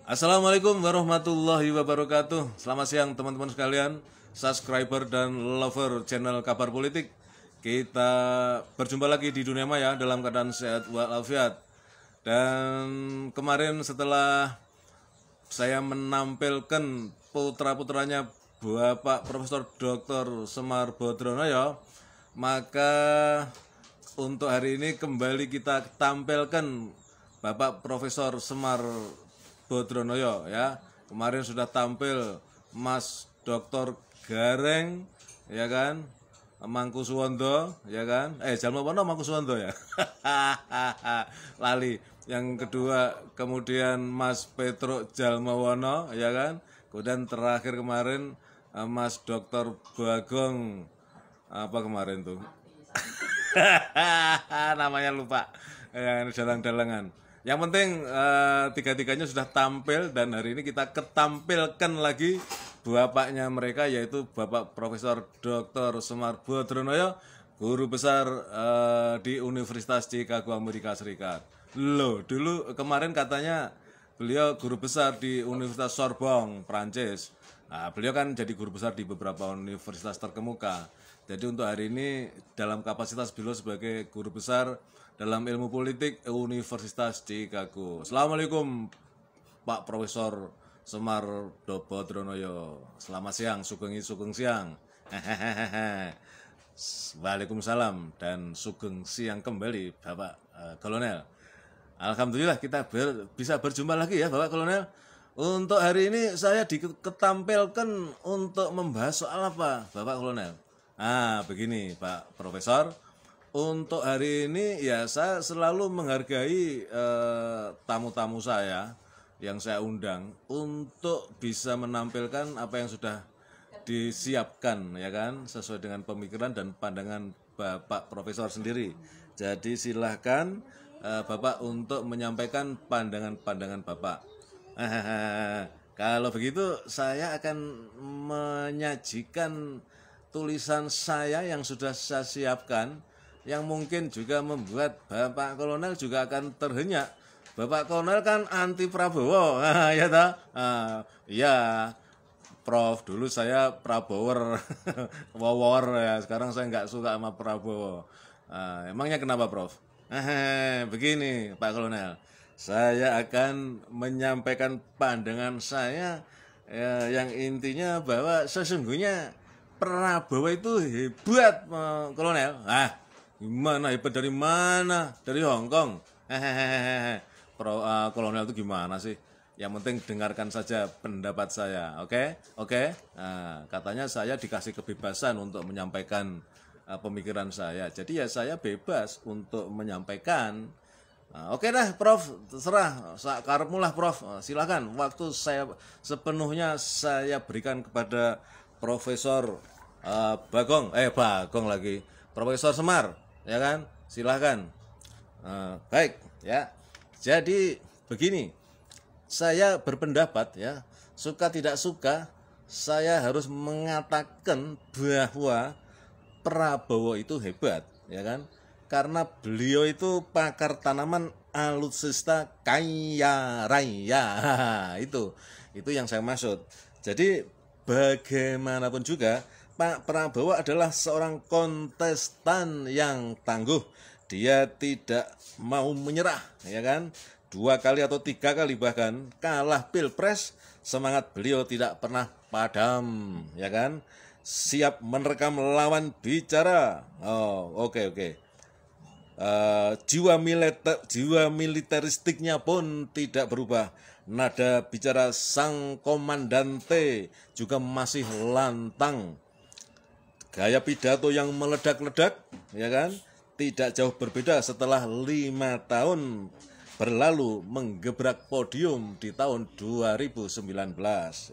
Assalamualaikum warahmatullahi wabarakatuh. Selamat siang teman-teman sekalian, subscriber dan lover channel Kabar Politik. Kita berjumpa lagi di dunia maya dalam keadaan sehat walafiat. Dan kemarin setelah saya menampilkan putra-putranya Bapak Profesor Dr. Semar Bodronoyo, maka untuk hari ini kembali kita tampilkan Bapak Profesor Semar Bodronoyo ya. Kemarin sudah tampil Mas Dr. Gareng ya kan, Mangkusuwondo ya kan, Jalmawono Mangkusuwondo ya. Lali. Yang kedua kemudian Mas Petruk Jalmawono ya kan. Kemudian terakhir kemarin Mas Dr. Bagong apa kemarin tuh? Namanya lupa. Yang dalang-dalangan. Yang penting tiga-tiganya sudah tampil dan hari ini kita ketampilkan lagi bapaknya mereka, yaitu Bapak Profesor Dr. Semar Bodronoyo, guru besar di Universitas Chicago Amerika Serikat. Loh, dulu kemarin katanya beliau guru besar di Universitas Sorbonne, Prancis. Nah, beliau kan jadi guru besar di beberapa universitas terkemuka. Jadi untuk hari ini dalam kapasitas beliau sebagai guru besar dalam ilmu politik Universitas Chicago. Assalamualaikum Pak Profesor Semar Bodronoyo. Selamat siang, sugeng siang. Waalaikumsalam dan sugeng siang kembali Bapak Kolonel. Alhamdulillah kita bisa berjumpa lagi ya Bapak Kolonel. Untuk hari ini saya diketampilkan untuk membahas soal apa Bapak Kolonel? Nah begini Pak Profesor, untuk hari ini ya saya selalu menghargai tamu-tamu saya yang saya undang untuk bisa menampilkan apa yang sudah disiapkan ya kan, sesuai dengan pemikiran dan pandangan Bapak Profesor sendiri. Jadi silahkan Bapak untuk menyampaikan pandangan-pandangan Bapak. Kalau begitu saya akan menyajikan tulisan saya yang sudah saya siapkan, yang mungkin juga membuat Bapak Kolonel juga akan terhenyak. Bapak Kolonel kan anti Prabowo, ya toh? Ya, Prof. Dulu saya Prabowo, Wawor ya. Sekarang saya nggak suka sama Prabowo. Emangnya kenapa, Prof? Begini, Pak Kolonel. Saya akan menyampaikan pandangan saya yang intinya bahwa sesungguhnya Prabowo itu hebat, Kolonel. Gimana hebat dari mana? Dari Hong Kong. Kolonel itu gimana sih? Yang penting dengarkan saja pendapat saya, oke? Katanya saya dikasih kebebasan untuk menyampaikan pemikiran saya. Jadi ya saya bebas untuk menyampaikan. Oke dah Prof, terserah, sakarepmu lah Prof. Silakan, waktu saya sepenuhnya saya berikan kepada Profesor Bagong lagi, Profesor Semar, ya kan? Silahkan. Baik, ya. Jadi begini, saya berpendapat ya, suka tidak suka, saya harus mengatakan bahwa Prabowo itu hebat, ya kan? Karena beliau itu pakar tanaman alutsista kaya raya. Itu yang saya maksud. Jadi bagaimanapun juga Pak Prabowo adalah seorang kontestan yang tangguh. Dia tidak mau menyerah, ya kan? 2 kali atau 3 kali bahkan kalah pilpres, semangat beliau tidak pernah padam, ya kan? Siap menerkam lawan bicara. Oke. Jiwa militeristiknya pun tidak berubah. Nada bicara sang komandante juga masih lantang. Gaya pidato yang meledak-ledak, ya kan? Tidak jauh berbeda setelah 5 tahun berlalu menggebrak podium di tahun 2019,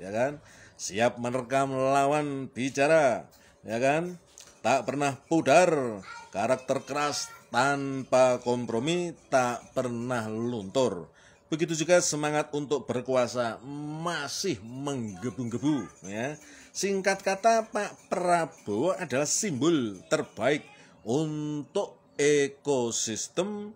ya kan? Siap menerkam lawan bicara, ya kan? Tak pernah pudar, karakter keras tanpa kompromi, tak pernah luntur. Begitu juga semangat untuk berkuasa masih menggebu-gebu, ya. Singkat kata, Pak Prabowo adalah simbol terbaik untuk ekosistem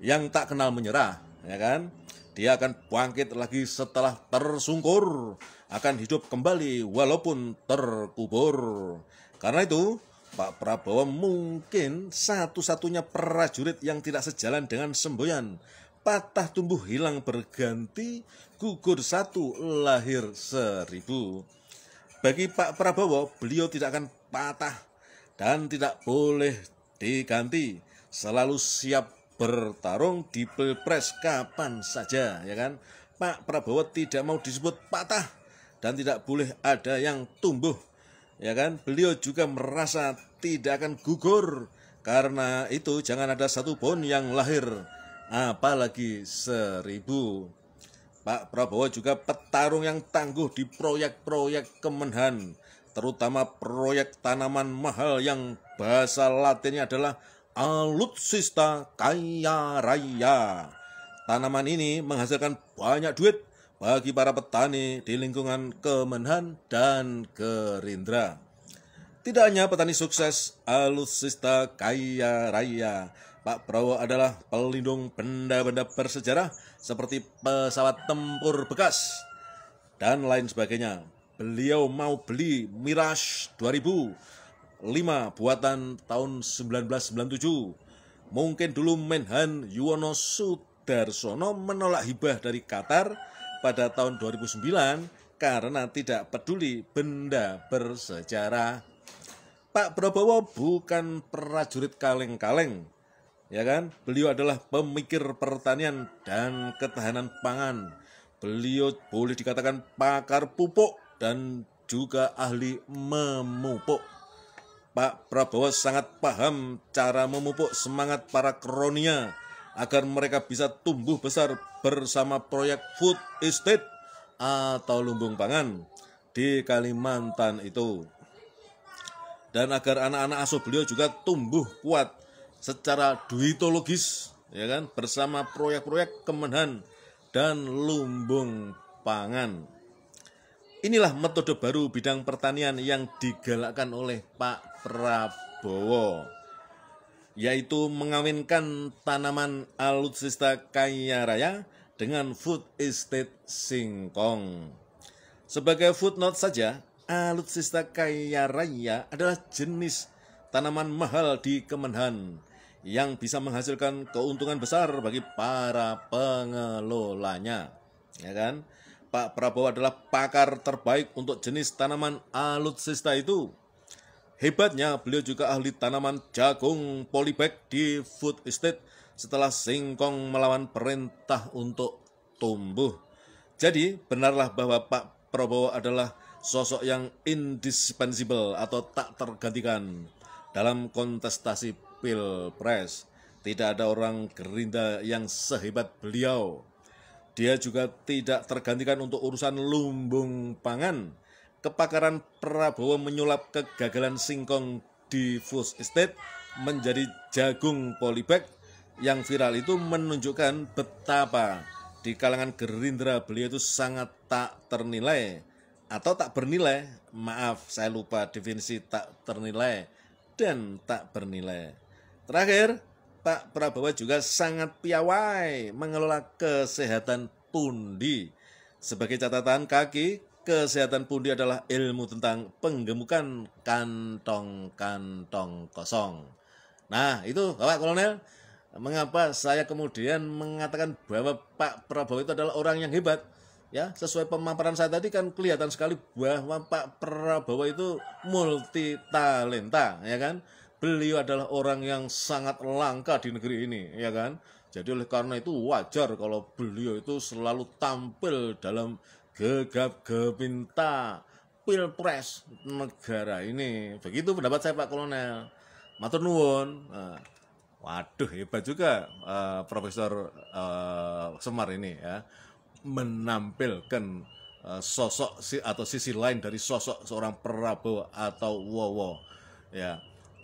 yang tak kenal menyerah, ya kan? dia akan bangkit lagi setelah tersungkur, akan hidup kembali walaupun terkubur. Karena itu, Pak Prabowo mungkin satu-satunya prajurit yang tidak sejalan dengan semboyan. Patah tumbuh hilang berganti, gugur satu lahir seribu. Bagi Pak Prabowo, beliau tidak akan patah dan tidak boleh diganti. Selalu siap bertarung di Pilpres kapan saja, ya kan? Pak Prabowo tidak mau disebut patah dan tidak boleh ada yang tumbuh, ya kan? Beliau juga merasa tidak akan gugur. Karena itu jangan ada satupun yang lahir, apalagi seribu. Pak Prabowo juga petarung yang tangguh di proyek-proyek Kemenhan, terutama proyek tanaman mahal yang bahasa latinnya adalah Alutsista Kaya Raya. Tanaman ini menghasilkan banyak duit bagi para petani di lingkungan Kemenhan dan Gerindra. Tidak hanya petani sukses Alutsista Kaya Raya, Pak Prabowo adalah pelindung benda-benda bersejarah seperti pesawat tempur bekas dan lain sebagainya. Beliau mau beli Mirage 2005 buatan tahun 1997. Mungkin dulu Menhan Yuwono Sudarsono menolak hibah dari Qatar pada tahun 2009 karena tidak peduli benda bersejarah. Pak Prabowo bukan prajurit kaleng-kaleng, ya kan? Beliau adalah pemikir pertanian dan ketahanan pangan. Beliau boleh dikatakan pakar pupuk dan juga ahli memupuk. Pak Prabowo sangat paham cara memupuk semangat para kronia agar mereka bisa tumbuh besar bersama proyek food estate atau lumbung pangan di Kalimantan itu. Dan agar anak-anak asuh beliau juga tumbuh kuat secara duitologis, ya kan, bersama proyek-proyek Kemenhan dan lumbung pangan. Inilah metode baru bidang pertanian yang digalakkan oleh Pak Prabowo, yaitu mengawinkan tanaman Alutsista Kaya Raya dengan food estate singkong. Sebagai footnote saja, Alutsista Kaya Raya adalah jenis tanaman mahal di Kemenhan yang bisa menghasilkan keuntungan besar bagi para pengelolanya, ya kan? Pak Prabowo adalah pakar terbaik untuk jenis tanaman alutsista itu. Hebatnya, beliau juga ahli tanaman jagung polybag di food estate setelah singkong melawan perintah untuk tumbuh. Jadi, benarlah bahwa Pak Prabowo adalah sosok yang indispensable atau tak tergantikan dalam kontestasi Pilpres. Tidak ada orang Gerindra yang sehebat beliau. Dia juga tidak tergantikan untuk urusan lumbung pangan. Kepakaran Prabowo menyulap kegagalan singkong di food estate menjadi jagung polybag yang viral itu menunjukkan betapa di kalangan Gerindra beliau itu sangat tak ternilai atau tak bernilai. Maaf, saya lupa definisi tak ternilai dan tak bernilai. Terakhir, Pak Prabowo juga sangat piawai mengelola kesehatan pundi. Sebagai catatan kaki, kesehatan pundi adalah ilmu tentang penggemukan kantong-kantong kosong. Nah, itu Bapak Kolonel, mengapa saya kemudian mengatakan bahwa Pak Prabowo itu adalah orang yang hebat. Ya, sesuai pemaparan saya tadi kan kelihatan sekali bahwa Pak Prabowo itu multi talenta, ya kan? Beliau adalah orang yang sangat langka di negeri ini, ya kan? Jadi oleh karena itu wajar kalau beliau itu selalu tampil dalam gegap gempita Pilpres negara ini. Begitu pendapat saya Pak Kolonel. Matur nuwun. Waduh, hebat juga Profesor Semar ini ya, menampilkan sosok atau sisi lain dari sosok seorang Prabowo atau Wowo, ya.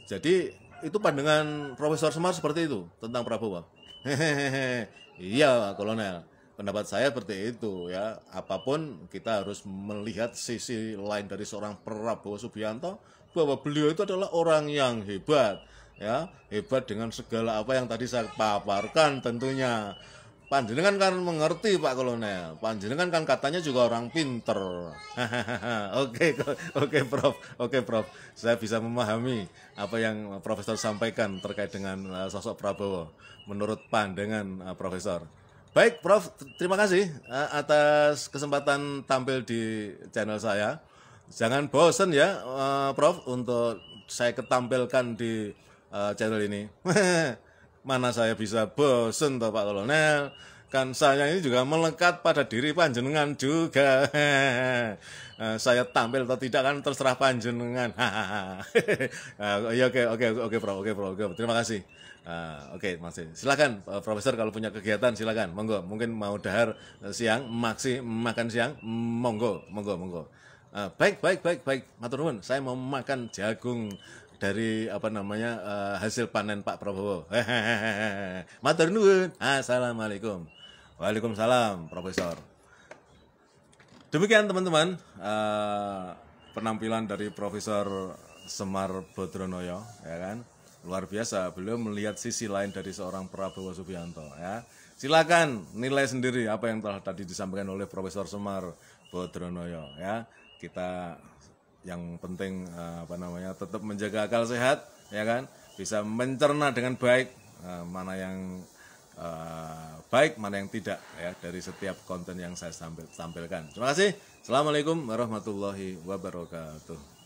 Jadi itu pandangan Profesor Semar seperti itu tentang Prabowo. Hehehe. Iya, Kolonel. Pendapat saya seperti itu ya. Apapun kita harus melihat sisi lain dari seorang Prabowo Subianto, bahwa beliau itu adalah orang yang hebat, ya, hebat dengan segala apa yang tadi saya paparkan tentunya. Panjenengan kan mengerti Pak Kolonel. Panjenengan kan katanya juga orang pinter. Oke Prof. Oke Prof. Saya bisa memahami apa yang Profesor sampaikan terkait dengan sosok Prabowo menurut pandangan Profesor. Baik Prof, terima kasih atas kesempatan tampil di channel saya. Jangan bosen ya Prof untuk saya ketampilkan di channel ini. Mana saya bisa bosen toh Pak Kolonel. Kan saya ini juga melekat pada diri panjenengan juga. Saya tampil atau tidak kan terserah panjenengan. Ya oke Prof. Terima kasih. Oke, masih. Silakan Profesor kalau punya kegiatan silakan. Monggo. Mungkin mau dahar siang, makan siang, monggo. Baik. Matur nuwun. Saya mau makan jagung dari hasil panen Pak Prabowo. Matur nuwun. Assalamualaikum. Waalaikumsalam, Profesor. Demikian teman-teman penampilan dari Profesor Semar Bodronoyo, ya kan? Luar biasa, beliau melihat sisi lain dari seorang Prabowo Subianto, ya. Silakan nilai sendiri apa yang telah tadi disampaikan oleh Profesor Semar Bodronoyo, ya. Kita yang penting tetap menjaga akal sehat, ya kan? Bisa mencerna dengan baik mana yang baik, mana yang tidak, ya, dari setiap konten yang saya tampilkan. Terima kasih. Assalamualaikum warahmatullahi wabarakatuh.